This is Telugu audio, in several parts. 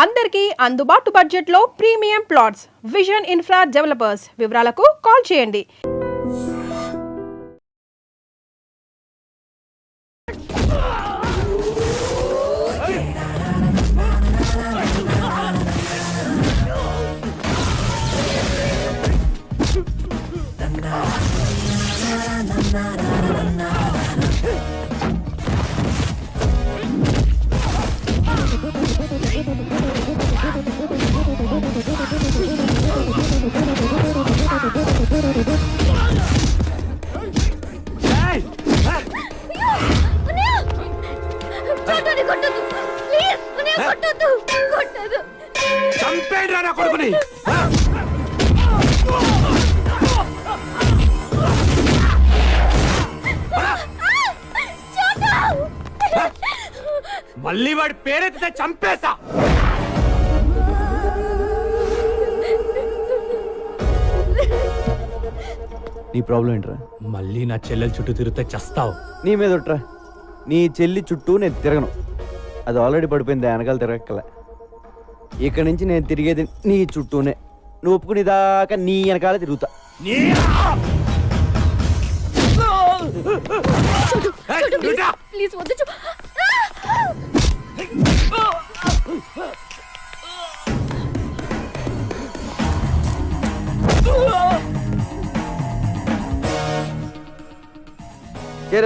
అందరికీ అందుబాటు బడ్జెట్లో premium plots vision infra developers. వివరాలకు కాల్ చేయండి. మళ్ళీ వాడి పేరెత్తితే చంపేస్తా. నీ ప్రాబ్లం ఏంట్రా? మళ్ళీ నా చెల్లెల చుట్టూ తిరిగితే చస్తావు. నీ మీద ఒట్రా. నీ చెల్లి చుట్టూ నేను తిరగను. అది ఆల్రెడీ పడిపోయింది, వెనకాల తిరగక్కల. ఇక్కడి నుంచి నేను తిరిగేది నీ చుట్టూనే. నువ్వు ఒప్పుకునే దాకా నీ వెనకాల తిరుగుతా.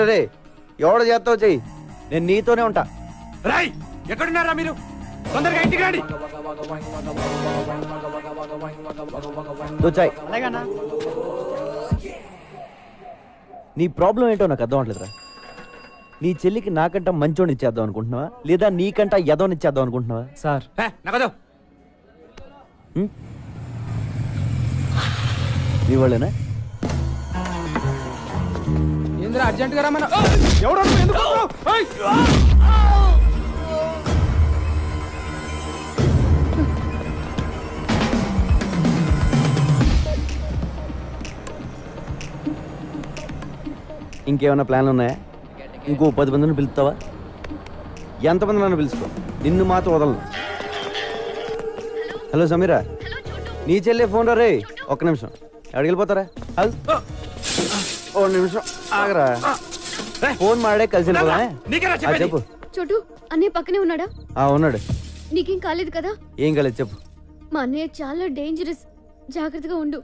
రే ఎవడ చేస్తావు చెయ్యి, నేను నీతోనే ఉంటా. రాయ్, ఎక్కడున్నారా మీరు? తొందరగా ఇంటికి రండి. దోచాయ్. నీ ప్రాబ్లం ఏంటో నాకు అర్థం అవట్లేదురా. నీ చెల్లికి నాకంట మంచోని ఇచ్చేద్దాం అనుకుంటున్నావా, లేదా నీకంట ఎదవని ఇచ్చేద్దాం అనుకుంటున్నావా? సార్ నగదు నీ వాళ్ళేనా? అర్జెంట్ గా రమ్మన్నా. ఇంకేమైనా ప్లాన్లు ఉన్నాయా? ఇంకో 10 మందిని పిలుస్తావా? ఎంతమంది నన్ను పిలుచుకో, నిన్ను మాత్రం వదలను. హలో సమీరా, నీ చెల్లె ఫోన్ రా. రే ఒక్క నిమిషం, ఎక్కడికి వెళ్ళిపోతారా? ఓ నిమిషం ఆగరా. ఫోన్ మాడే కలిసి చెప్పు. చోటు, అన్నయ్య పక్కనే ఉన్నాడా? ఉన్నాడు. నీకేం కాలేదు కదా? ఏం కాలేదు చెప్పు. మా అన్నయ్య చాలా డేంజరస్, జాగ్రత్తగా ఉండు.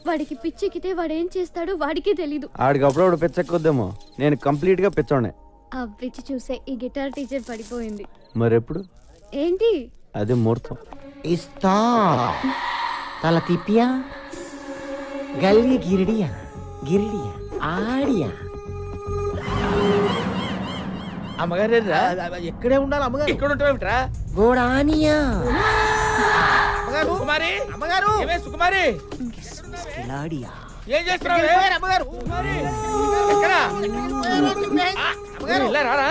వాడికి పిచ్చెక్కితే వాడేం చేస్తాడో వాడికే తెలీదు. ఆడికి అప్పుడప్పుడు పిచ్చెక్కొద్దేమో, నేను కంప్లీట్ గా పిచ్చోనే. ఆ పిచ్చి చూసే ఈ గిటార్ టీచర్ పడిపోయింది. మరెప్పుడు? ఏంటి అదే ముహూర్తం. ఇస్తా తల తిప్పియా, గల్లి గిరిడియా, గిరిడియా ఆడియా. అమ్మగారు ఎక్కడే ఉండాలి అమ్మగారు? ఇక్కడ ఉంటావేమిట్రా? గోడానియా సుకుమారి, అమ్మగారు సుకుమారి, ఏం చేస్తున్నావు అమ్మగారు? ఎక్కడ అమ్మగారు? రారా.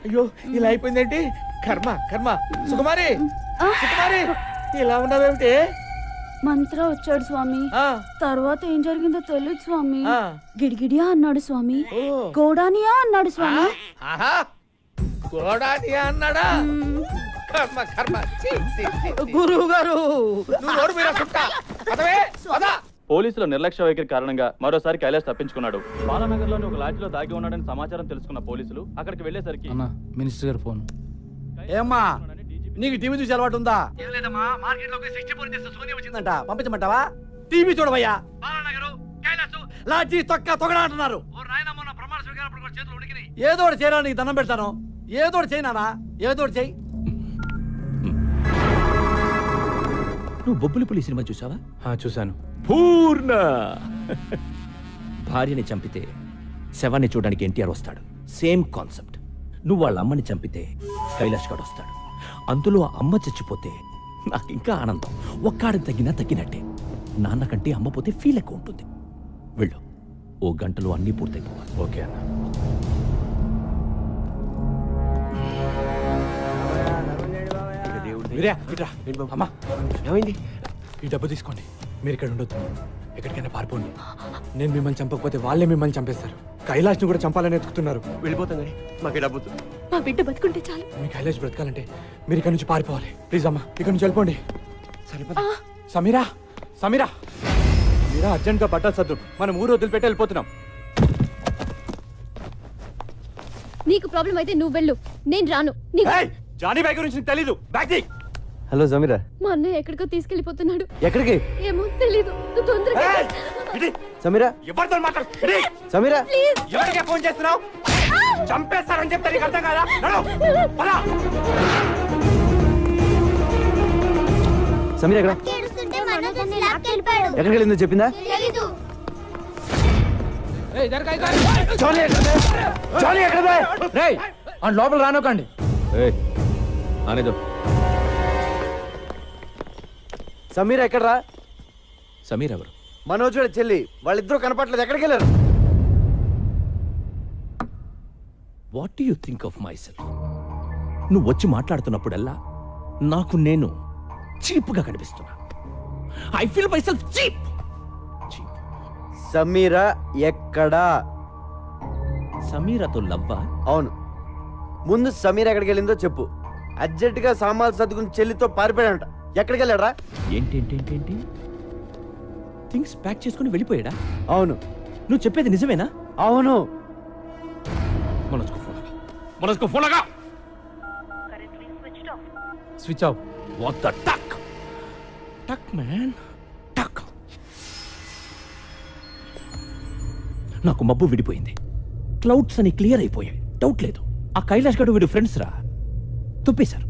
అయ్యో ఇలా అయిపోయిందేంటి? కర్మ కర్మ. సుకుమారి, సుకుమారి ఇలా ఉన్నావేమిటి? మంత్ర వచ్చాడు స్వామి. తర్వాత ఏం జరిగిందో తెలియదు స్వామి. గిడిగిడియా అన్నాడు స్వామి, గోడానియా అన్నాడు స్వామి. గోడానియా అన్నాడా? కర్మ కర్మ. గురువు గారు, పోలీసుల నిర్లక్ష్య వైఖరి కారణంగా మరోసారి కైలాష్ తప్పించుకున్నాడు. బాలానగర్ లోని ఒక లాడ్జిలో దాగి ఉన్నాడని సమాచారం తెలుసుకున్న పోలీసులు అక్కడికి వెళ్లేసరికి మినిస్టర్ గారు ఫోన్. ఏమ్మా, నీకు టీవీ చూసి అలవాటు ఉందా? ఏం లేదమ్మా, మార్కెట్ లోకి 64 ఇంచెస్ సోనీ వచ్చిందంట, పంపించమంటావా? టీవీ చూడవయ్యా. బాలానగర్, కైలాస్, లాడ్జి తొక్క తొగడా అంటున్నారు. ఓ నాయనా, మొన్న ప్రమాణ స్వీకారప్పుడు కూడా చేతులు ఉడికినాయి. ఏదో ఒకటి చేయరా, నీకు దండం పెడతాను. ఏదో ఒకటి చేయనా, ఏదో ఒకటి చేయి. నువ్వు బొబ్బులిపులి సినిమా చూసావా? చూశాను. పూర్ణ భార్యని చంపితే శవాన్ని చూడడానికి ఎన్టీఆర్ వస్తాడు. Same concept. నువ్వు వాళ్ళ అమ్మని చంపితే కైలాష్ గడ్ వస్తాడు. అందులో అమ్మ చచ్చిపోతే నాకు ఇంకా ఆనందం. ఒక్కాడిని తగ్గినా తగ్గినట్టే. నాన్న కంటే అమ్మ పోతే ఫీల్ ఎక్కువ ఉంటుంది. వెళ్ళు, ఓ గంటలో అన్నీ పూర్తయిపోవాలి. ఓకే అన్న. అమ్మా, ఏమైంది? ఈ డబ్బు తీసుకోండి. మీరు ఇక్కడ ఉండొద్దు, ఎక్కడికైనా పారిపోండి. నేను మిమ్మల్ని చంపకపోతే వాళ్ళే మిమ్మల్ని చంపేస్తారు. కైలాష్ని కూడా చంపాలని ఎత్తుకుతున్నారు. వెళ్ళిపోతాం కానీ మాకు డబ్బు మా బిడ్డ బతుకుంటే చాలు. మీ కైలాష్ బ్రతకాలంటే మీరు ఇక్కడ నుంచి పారిపోవాలి. ప్లీజ్ అమ్మా, ఇక్కడ నుంచి వెళ్ళిపోండి. సరిపోదా? సమీరా, సమీరా, సమీరా, అర్జెంట్గా బట్టలు సర్దు, మనం ఊరు వదిలిపెట్టి వెళ్ళిపోతున్నాం. నీకు ప్రాబ్లం అయితే నువ్వు వెళ్ళు, నేను రాను. జానీ బాయ్ గురించి నీకు తెలీదు. బ్యాగ్ తీ. హలో సమీరా. మా అన్నయ్య ఎక్కడికో తీసుకెళ్లిపోతున్నాడు. ఎక్కడికి? ఏమో తెలీదు. నువ్వు తొందరగా సమీరా, ఎవరితో మాట్లాడు? సమీరా, ఎవరికే ఫోన్ చేస్తున్నావు? చంపేస్తారని చెప్తే నీకు అర్థం కాదా? సమీరా ఎక్కడ? ఎక్కడికి వెళ్ళిందో చెప్పిందా? లోపల రానోకండి. సమీరా ఎక్కడరా? సమీర్ ఎవరు? మనోజ్ కూడా చెల్లి, వాళ్ళిద్దరూ కనపట్లేదు. ఎక్కడికి వెళ్ళారు? What do you think of my self? నువ్వు వచ్చి మాట్లాడుతున్నప్పుడల్లా నాకు నేను చీప్గా కనిపిస్తున్నా. I feel my self cheap. Sameera ఎక్కడా? సమీరాతో లవ్వా? అవును. ముందు సమీరా ఎక్కడికి వెళ్ళిందో చెప్పు. అర్జెంటుగా సామాన్లు సర్దుకుని చెల్లితో పారిపోయాడంట. ఎక్కడికి వెళ్ళాడా? ఏంటి థింగ్స్ ప్యాక్ చేసుకుని వెళ్ళిపోయాడా? అవును. నువ్వు చెప్పేది నిజమేనా? అవును. మనస్కు ఫోన్ లగా. Switch off. What the tuck tuck man టక్. నాకు మబ్బు విడిపోయింది. క్లౌడ్స్ అని క్లియర్ అయిపోయాయి. డౌట్ లేదు, ఆ కైలాష్ గడు వీడు ఫ్రెండ్స్ రా. తుప్పేశారు.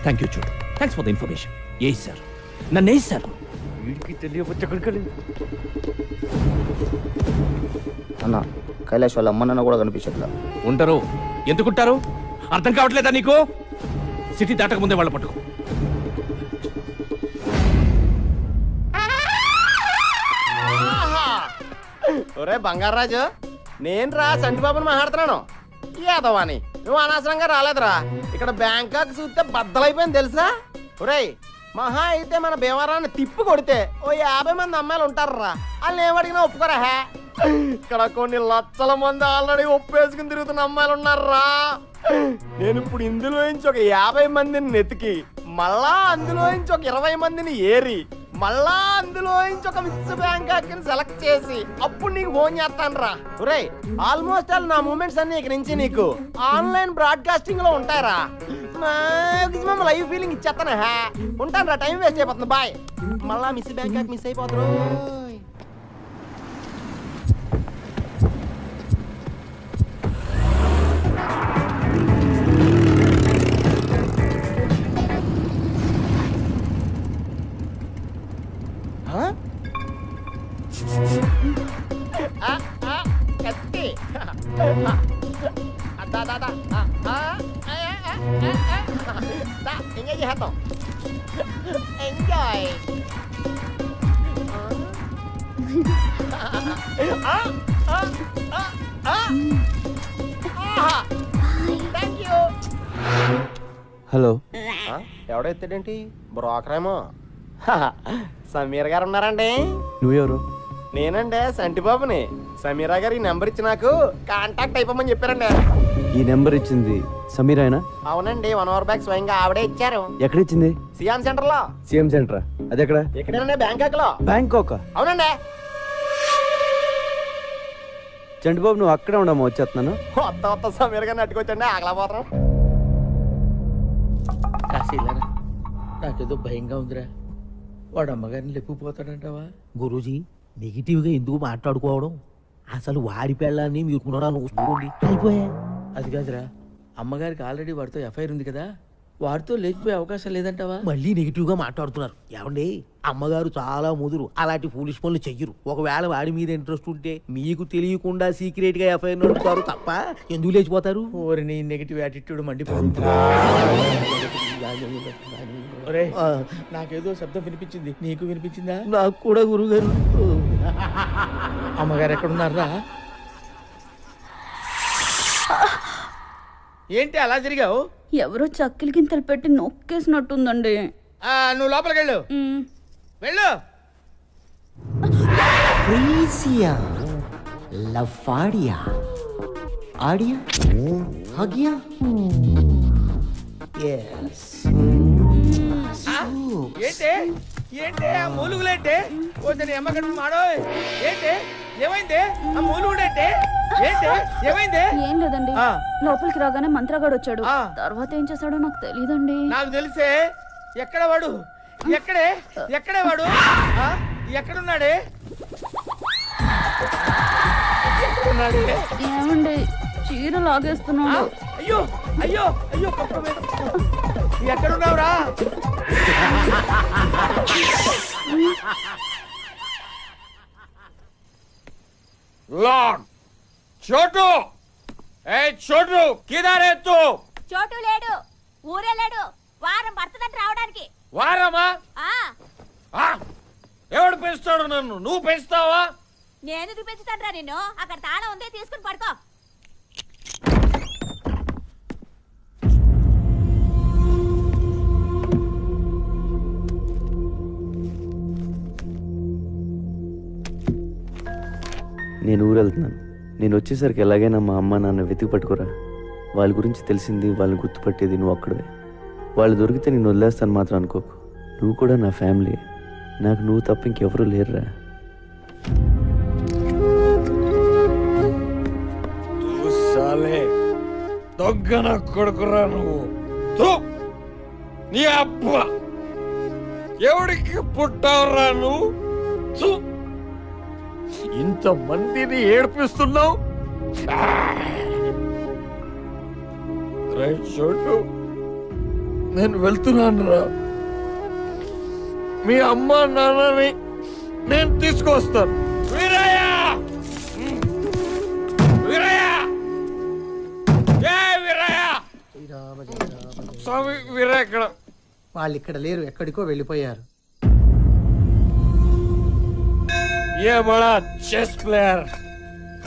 థ్యాంక్ యూ చూడు. Thanks for the information. A sir, నన్ను ఏ సార్? వీడికి తెలియవచ్చు. ఎక్కడికి వెళ్ళింది? అన్న కైలాష్ వాళ్ళ అమ్మన్న కూడా కనిపించట్లా. ఉంటారు. ఎందుకుంటారు? అర్థం కావట్లేదా నీకు? సిటీ దాటక ముందే వాళ్ళ పట్టుకో. ఒరే బంగారాజు, నేను రా సంటిబాబుని మాట్లాడుతున్నాను. యాదవాని నువ్వు అనవసరంగా రాలేదురా. ఇక్కడ బ్యాంకాక్ చూస్తే బద్దలైపోయింది తెలుసా? ఒరేయ్, మహా అయితే మన భీమవరాన్ని తిప్పి కొడితే ఓ 50 మంది అమ్మాయిలు ఉంటారా. వాళ్ళు ఏమడిగినా ఒప్పుకోరా. ఇక్కడ కొన్ని లక్షల మంది ఆల్రెడీ ఒప్పేసుకుని తిరుగుతున్న అమ్మాయిలు ఉన్నారా. నేను ఇప్పుడు ఇందులో నుంచి ఒక 50 మందిని నెతికి, మళ్ళా అందులో నుంచి ఒక 20 మందిని ఏరి, మళ్ళా అందులో నుంచి ఒక మిస్ బ్యాంకాక్ సెలెక్ట్ చేసి అప్పుడు నీకు ఫోన్ చేస్తాను రా. ఒరేయ్, ఆల్మోస్ట్ ఆల్ నా మూమెంట్స్ అన్ని ఇక నుంచి నీకు ఆన్లైన్ బ్రాడ్కాస్టింగ్ లో ఉంటాయరా. మాక్సిమం లైవ్ ఫీలింగ్ ఇచ్చేస్తాను. ఉంటాను రా, టైం వేస్ట్ అయిపోతుంది. బాయ్. మళ్ళా మిస్ బ్యాంకాక్ మిస్ అయిపోతారు. కత్తి ఎంజాయ్ చేద్దాం. ఎంజాయ్. Thank you. హలో. ఎవడెత్తాడేంటి? బ్రోకరేమో. సమీర్ గారు ఉన్నారండి? నువ్వెవరు? నేనండి సంటిబాబుని. సమీరా గారు ఈ నెంబర్ ఇచ్చి నాకు కాంటాక్ట్ అయిపోమని చెప్పారండి. ఈ నెంబర్ ఇచ్చింది సమీరానా? అవునండి, 1 అవర్ బ్యాక్ స్వయంగా ఆవిడే ఇచ్చారు. ఎక్కడ ఇచ్చింది? సిఎం సెంటర్ లో. సీఎం సెంటరా? అది ఎక్కడ? ఎక్కడేనండి? బ్యాంకాక్ లో. బ్యాంకాక్? అవునండి. చంటిబాబు నువ్వు అక్కడే ఉండమ్మా, వచ్చేస్తున్నాను. కొత్త సమీర్ గారిని అట్టుకొచ్చండి, ఆగలేకపోతాం. కాశీలరా, నాకేదో భయంగా ఉందిరా. వాడు అమ్మగారిని లేపుకుపోతాడంటావా? గురూజీ, నెగిటివ్ గా ఎందుకు మాట్లాడుకోవడం? అసలు వాడి పెళ్ళాన్ని మీరు చూసుకోండి. అయిపోయా. అది కాదురా, అమ్మగారికి ఆల్రెడీ వాడితో ఎఫ్ఐఆర్ ఉంది కదా, వాడితో లేచిపోయే అవకాశం లేదంటావా? మళ్ళీ నెగిటివ్ గా మాట్లాడుతున్నారు. ఏమండి, అమ్మగారు చాలా ముదురు, అలాంటి ఫూలిష్ పనులు చెయ్యరు. ఒకవేళ వాడి మీద ఇంట్రెస్ట్ ఉంటే మీకు తెలియకుండా సీక్రెట్ గా ఎఫ్ఐఆర్ నడుపుతారు తప్ప ఎందుకు లేచిపోతారు? ఓరి నీ నెగిటివ్ యాటిట్యూడ్ మండిపోతుంది. నాకేదో శబ్దం వినిపించింది, నీకు వినిపించిందా? నాకు కూడా గురుగారు. అమ్మగారు ఎక్కడున్నారా? ఏంటి అలా తిరిగావు? ఎవరో చక్కెల గింతలు పెట్టి నొక్కేసినట్టుందండి. నువ్వు లోపలికి వెళ్ళు. వెళ్ళు. లవ్ ఆడియా ఆడియా హగియా ఏంటి ఏంటి ఆ మూలుగులేంటి కొంచెం ఎమ్మకడ మాడో ఏంటి ఏమైంది ఆ మూలుగుడేంటి ఏంటి ఏమైంది ఏం లేదండి ఆ. లోపలికి రాగానే మంత్రగాడు వచ్చాడు ఆ. తర్వాత ఏం చేశాడో నాకు తెలియదండి నాకు తెలిసే ఎక్కడ వాడు ఎక్కడే వాడు ఆ? ఎక్కడున్నాడే ఎక్కడున్నాడే ఏమండి చీర లాగేస్తున్నాడు అయ్యో అయ్యో అయ్యో పక్క మీద. ఎక్కడున్నావురా लॉर्ड छोटू ए छोटू किधर है तू చోటు లేడు ఊరే లేడు వారం పడుతుందంట రావడానికి వారమా ఆ ఎవడు పెంచుతాడు నన్ను నువ్వు పెంచుతావా నేను చూపించుతాను నిన్ను అక్కడ తాళం ఉంది తీసుకుని పడుకో నేను ఊరు వెళ్తున్నాను. నేను వచ్చేసరికి ఎలాగైనా మా అమ్మ నాన్న వెతికి పట్టుకురా. వాళ్ళ గురించి తెలిసింది, వాళ్ళని గుర్తుపట్టేది నువ్వు అక్కడే. వాళ్ళు దొరికితే నేను వదిలేస్తాను మాత్రం అనుకోకు. నువ్వు కూడా నా ఫ్యామిలీ. నాకు నువ్వు తప్ప ఇంకెవరూ లేరురా. సాలే దొగ్గన కొడుకురా నువ్వు తూ నీ అబ్బా ఎవడికి పుట్టావురా నువ్వు తూ ఇంత మందిని ఏడిపిస్తున్నావు రైట్ చోటు నేను వెళ్తున్నాను రా మీ అమ్మ నాన్నని నేను తీసుకొస్తాను వీరయ్య వీరయ్య ఏ వీరయ్య స్వామి వీరయ్య ఇక్కడ వాళ్ళు ఇక్కడ లేరు, ఎక్కడికో వెళ్ళిపోయారు. ये बड़ा चेस प्लेयर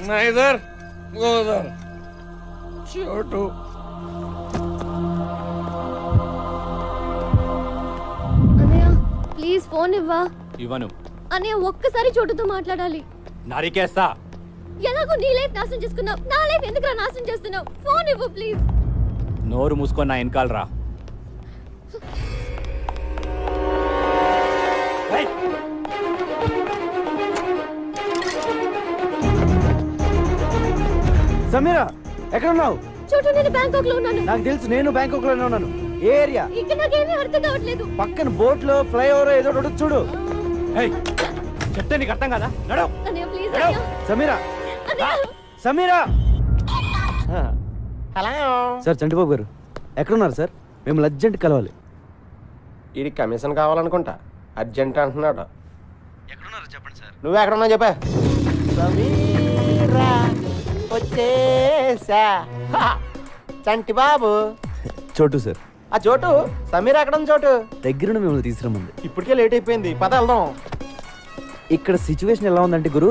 ना इधर वो उधर छोटू అన్నయ్య ప్లీజ్ ఫోన్ ఇవ్వా. ఇవ్వను. అన్నయ్య ఒక్కసారి చోటుతో మాట్లాడాలి. నరికేస్తా. ఎలాగో నీ లైఫ్ నాశనం చేసుకున్నావు, నా లైఫ్ ఎందుకు నాశనం చేస్తున్నావు? ఫోన్ ఇవ్వు ప్లీజ్. నోరు మూసుకొని నా వెనకాల రా. సమీరా ఎక్కడున్నావు? చోటు నేను బ్యాంకాక్ లో ఉన్నాను. నాకు తెలుసు, నేను బ్యాంకాక్ లోనే ఉన్నాను. ఏ ఏరియా? ఇక్కడ నాకేమీ అర్థం కావట్లేదు. పక్కన బోట్ లో ఫ్లైఓవర్ ఏదో ఒకటి ఉంది, చూడు. చెప్తే నీకు అర్థం కదా. నడు. అన్నయ్య ప్లీజ్ అన్నయ్య. సమీరా అన్నయ్య సమీరా హలో సార్, చంటిబాబు గారు ఎక్కడున్నారు సార్? మేము అర్జెంట్ కలవాలి. ఇది కమిషన్ కావాలనుకుంటా, అర్జెంట్ అంటున్నాడు. ఎక్కడున్నారు చెప్పండి సార్. నువ్వు ఎక్కడున్నా చెప్పా. సమీరా వచ్చేసా. చంటి బాబు చోటు సార్. ఆ చోటు సమీర ఎక్కడ ఉంది? చోటు దగ్గరుండి మిమ్మల్ని తీసుకురమ్మంది. ఇప్పటికే లేట్ అయిపోయింది, పద వెళ్దాం. ఇక్కడ సిచ్యువేషన్ ఎలా ఉందంటే గురు,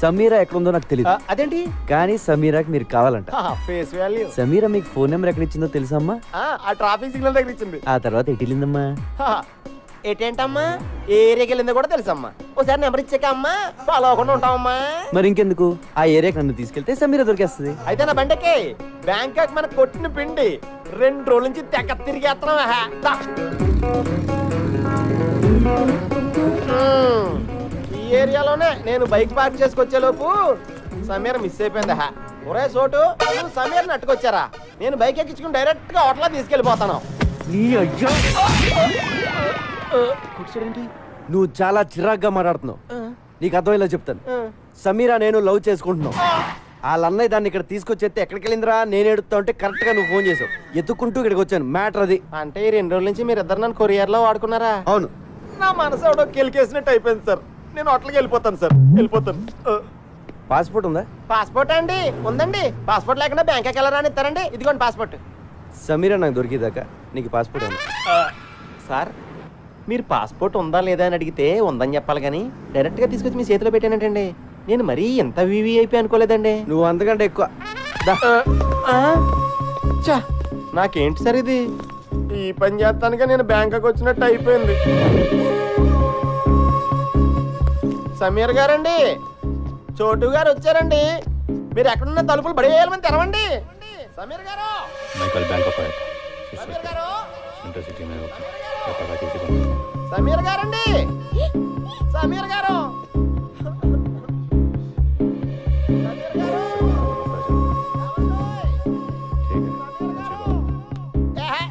సమీరా ఎక్కడుందో నాకు తెలియదు. అదేంటి? కానీ సమీరాకి మీరు కావాలంట. Face value. సమీరా మీకు ఫోన్ నెంబర్ ఎక్కడ ఇచ్చిందో తెలుసమ్మా? ఆ ట్రాఫిక్ సిగ్నల్ దగ్గర ఇచ్చింది. ఆ తర్వాత ఎటు వెళ్ళిందమ్మా? ఏంటమ్మా ఏ ఏరియాకి వెళ్ళిందో కూడా తెలుసమ్మా. ఒకసారి నెంబర్ ఇచ్చాక అమ్మా ఫాలో అవ్వకుండా ఉంటామమ్మా. మరి ఇంకెందుకు, ఆ ఏరియాకి నన్ను తీసుకెళ్తే సమీరా దొరికేస్తుంది. అయితే నా బండకి బ్యాంకాక్ మన కొట్టిన పిండి 2 రోజుల నుంచి తెగ తిరిగేస్తున్నావా? ఈ ఏరియాలోనే నేను బైక్ పార్క్ చేసుకొచ్చే లోపు సమీర మిస్ అయిపోయిందా. ఒరే చోటు, నువ్వు సమీరని అట్టుకొచ్చారా? నేను బైక్ ఎక్కించుకుని డైరెక్ట్ గా హోటల్ తీసుకెళ్ళిపోతాను. నువ్వు చాలా చిరాగ్గా మాట్లాడుతున్నావు. నీకు అర్థమయ్యేలా చెప్తాను. సమీరా నేను లవ్ చేసుకుంటున్నావు. వాళ్ళ అన్నయ్య దాన్ని ఇక్కడ తీసుకొచ్చేస్తే ఎక్కడికి వెళ్ళిందిరా నేను ఎడుతా ఉంటే కరెక్ట్ గా నువ్వు ఫోన్ చేసావు. ఎత్తుకుంటూ ఇక్కడికి వచ్చాను. మ్యాటర్ అది. అంటే ఈ 2 రోజుల నుంచి మీరు ఇద్దరు నన్ను కొరియర్ లో వాడుకున్నారా? అవును. నా మనసు ఎవడో కెలికేసినట్టు అయిపోయింది సార్. నేను హోటల్కి వెళ్ళిపోతాను సార్, వెళ్ళిపోతాను. పాస్పోర్ట్ ఉందా? పాస్పోర్ట్ అండి ఉందండి. పాస్పోర్ట్ లేకుండా బ్యాంకాక్ ఎలా రానిస్తారండి? ఇదిగోండి పాస్పోర్ట్. సమీరా నాకు దొరికేదాకా నీకు పాస్పోర్ట్ ఉంది. సార్ మీరు పాస్పోర్ట్ ఉందా లేదా అని అడిగితే ఉందని చెప్పాలి కానీ డైరెక్ట్ గా తీసుకొచ్చి మీ చేతిలో పెట్టానంటండి. నేను మరీ ఎంత వివిఐపి అనుకోలేదండి. నువ్వు అంతకంటే ఎక్కువ. నాకేంటి సార్ ఇది? ఈ పని చేస్తానుగా నేను బ్యాంకాక్ వచ్చినట్టు అయిపోయింది. సమీర్ గారండి, చోటు గారు వచ్చారండి. మీరు ఎక్కడున్న తలుపులు బడేయాలని తెరవండి. సమీర్ గారు, సమీర్ గారు, సమీర్ గారండి, సమీర్ గారు,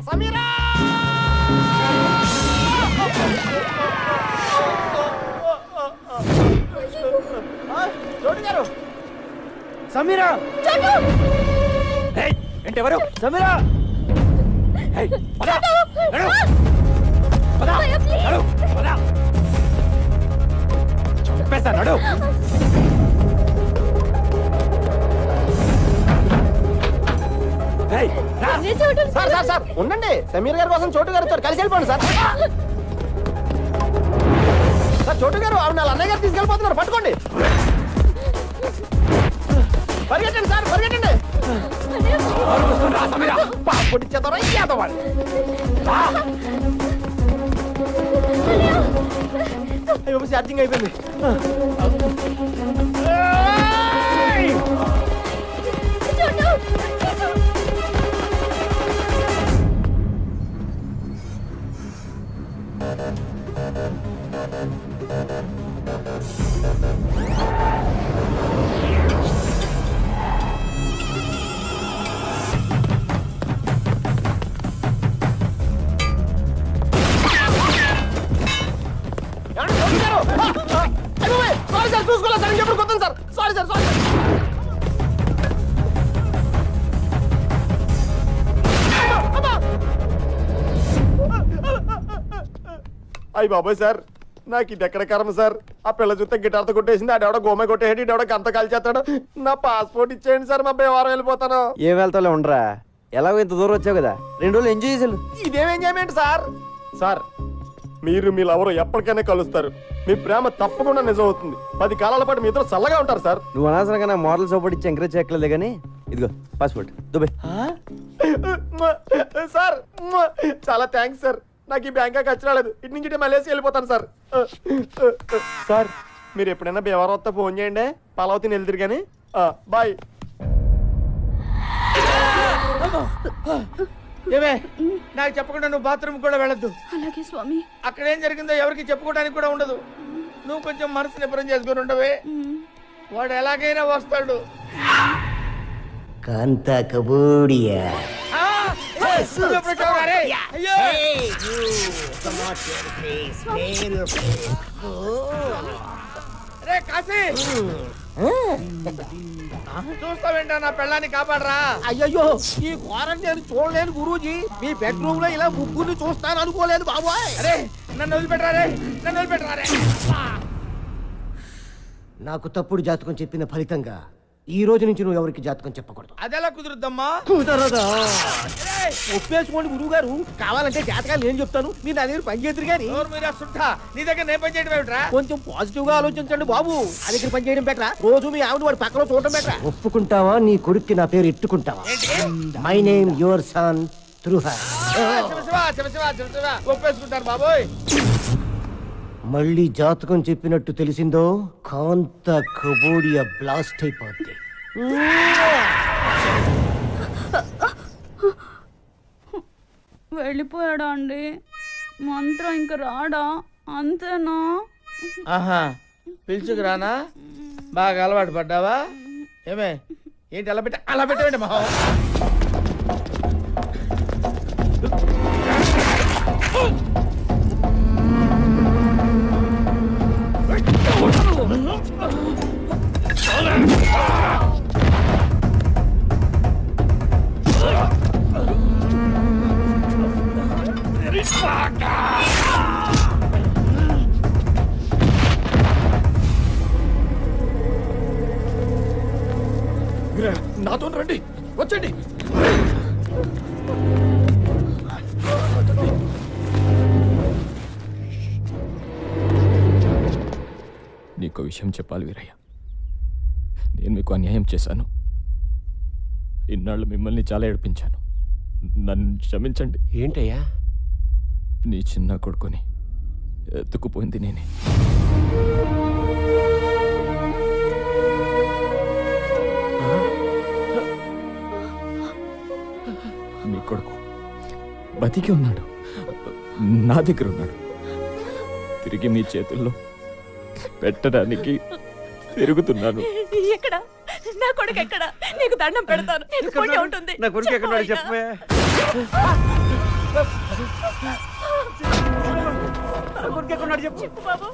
సమీరా, చోటు గారు, సమీరా ఏంటి ఎవరు? సమీరా చంపేస్తాడు. సార్ సార్ సార్ ఉండండి. సమీర్ గారి కోసం చోటు గారు వచ్చారు. కలిసి వెళ్ళిపోండి సార్. సార్ చోటు గారు ఆవిడ వాళ్ళ అన్నయ్య గారు తీసుకెళ్ళిపోతున్నారు. పట్టుకోండి, పరిగెట్టండి సార్, పరిగెట్టండి. అయ్యో ఛార్జింగ్ అయిపోయింది. సారీ సార్, చూసుకోలేదు సార్, ఇంకెప్పుడు కొత్త సార్. Sorry sir, sorry. అయ్యి బాబోయ్ సార్, నాకు ఇది ఎక్కడ కర్మ సార్. ఆ పిల్ల చూస్తే గిటార్తో కొట్టేసింది, ఆడెవడో గోమే కొట్టేయండి, ఇడెవడో గంత కాల్ చేస్తాడు. నా పాస్పోర్ట్ ఇచ్చేయండి సార్, మా బేవారం వెళ్ళిపోతాను. ఏం వెళ్తాలో ఉండరా, ఎలాగో ఇంత దూరం వచ్చావు కదా, 2 రోజులు ఎంజాయ్ చేసాను. ఇదేం ఎంజాయ్మెంట్ సార్. సార్ మీరు మీ లవరు ఎప్పటికైనా కలుస్తారు. మీ ప్రేమ తప్పకుండా నిజం అవుతుంది. 10 కాలాల పాటు మీ ఇద్దరు చల్లగా ఉంటారు సార్. నువ్వు అనవసరంగా నా మోడల్ సపోర్ట్ ఇచ్చి ఎంకరేజ్ చేయట్లేదు కానీ ఇదిగో పాస్పోర్ట్ దుబాయ్. సార్ చాలా థ్యాంక్స్ సార్. నాకు ఈ బ్యాంకాక్ వచ్చి రాలేదు. ఇటు నుంచి మలేసి వెళ్ళిపోతాను సార్. సార్ మీరు ఎప్పుడైనా బేవారం వస్తే ఫోన్ చేయండి. పలావతిని వెళ్తారు కానీ. బాయ్. ఏమే నాకు చెప్పకుండా నువ్వు బాత్రూమ్ కూడా వెళ్ళొద్దు. అలాగే స్వామి. అక్కడ ఏం జరిగిందో ఎవరికి చెప్పుకోవడానికి కూడా ఉండదు. నువ్వు కొంచెం మనసు నిబ్బరం చేసుకుని ఉండవే. వాడు ఎలాగైనా వస్తాడు. కాంత కబూడియా. రే కాశీ, చూస్తావేంటా నా పెళ్ళాన్ని కాపాడరా. అయ్యయ్యో, ఈ క్వారంటైన్ చూడలేను గురూజీ. మీ బెడ్రూమ్ లో ఇలా ముగ్గురిని చూస్తాను అనుకోలేదు బాబోయ్. అరే నన్ను వదిలిపెట్టరా రే, నన్ను వదిలిపెట్టరా రే. నాకు తప్పుడు జాతకం చెప్పిన ఫలితంగా ఈ రోజు నుంచి నువ్వు ఎవరికి జాతకం చెప్పకూడదు. అదెలా కుదురుద్దమ్మా? కుదరదా? ఒప్పేసుకోండి గురువు గారు. కావాలంటే జాతకాలు నేను చెప్తాను, మీరు నా దగ్గర పని చేద్దరు కానీ. నీ దగ్గర నేను పని చేయడం ఏమిట్రా? కొంచెం పాజిటివ్ గా ఆలోచించండి బాబు. నా దగ్గర పని చేయడం బెటరా, రోజు మీ ఆవిడ వాడి పక్కన చూడటం బెటరా. ఒప్పుకుంటావా నీ కొడుక్కి నా పేరు ఎట్టుకుంటావా? మై నేమ్ యువర్ సన్ త్రూహర్. ఒప్పేసుకుంటారు బాబోయ్. మళ్ళీ జాతకం చెప్పినట్టు తెలిసిందో కాంత కబోడియా బ్లాస్ట్ అయిపోద్ది. వెళ్ళిపోయాడా అండి? మంత్రం ఇంక రాడా? అంతేనా? ఆహా, పిలుచుకురానా? బాగా అలవాటు పడ్డావా? ఏమే ఏంటి అలా పెట్టండి మహా. నాతో రండి, వచ్చండి. నీకు విషయం చెప్పాలి వీరయ్య. నేను మీకు అన్యాయం చేశాను. ఇన్నాళ్ళు మిమ్మల్ని చాలా ఏడిపించాను. నన్ను క్షమించండి. ఏంటయ్యా? నీ చిన్న కొడుకుని ఎత్తుకుపోయింది నేనే. కొడుకు బతికి ఉన్నాడు, నా దగ్గర ఉన్నాడు. తిరిగి మీ చేతుల్లో పెట్టడానికి తిరుగుతున్నాను. ఎక్కడ నా కొడుకు ఎక్కడ? నీకు దండం పెడతాను. నీకు పుణ్యం ఉంటుంది. నా కొడుకు ఎక్కడ చెప్పే. నా కొడుకు ఎక్కడున్నాడు చెప్పు బాబు.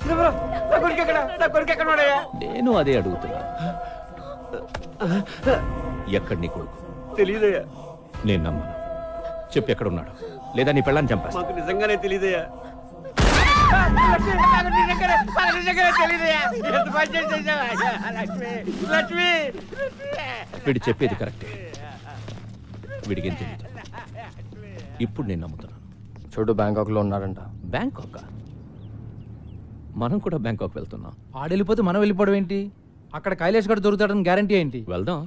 నా కొడుకు ఎక్కడ? నా కొడుకు ఎక్కడున్నాడయ్యా? నేను అదే అడుగుతున్నా. ఎక్కడ నీ కొడుకు? తెలీదయ్యా. నేను నమ్మను. చెప్పు ఎక్కడున్నాడు, లేదా నీ పెళ్ళాన్ని చంపేస్తా. మాకు నిజంగానే తెలీదయ్యా. వీడు చెప్పేది కరెక్టే. వీడికేం తెలియదు. ఇప్పుడు నేను నమ్ముతున్నాను. చోటు బ్యాంకాక్ లో ఉన్నాడంట. బ్యాంకాక్? మనం కూడా బ్యాంకాక్ వెళ్తున్నాం. ఆడెళ్ళిపోతే మనం వెళ్ళిపోవడం ఏంటి? అక్కడ కైలాష్ గడు దొరుకుతాడని గ్యారంటీ ఏంటి? వెళ్దాం.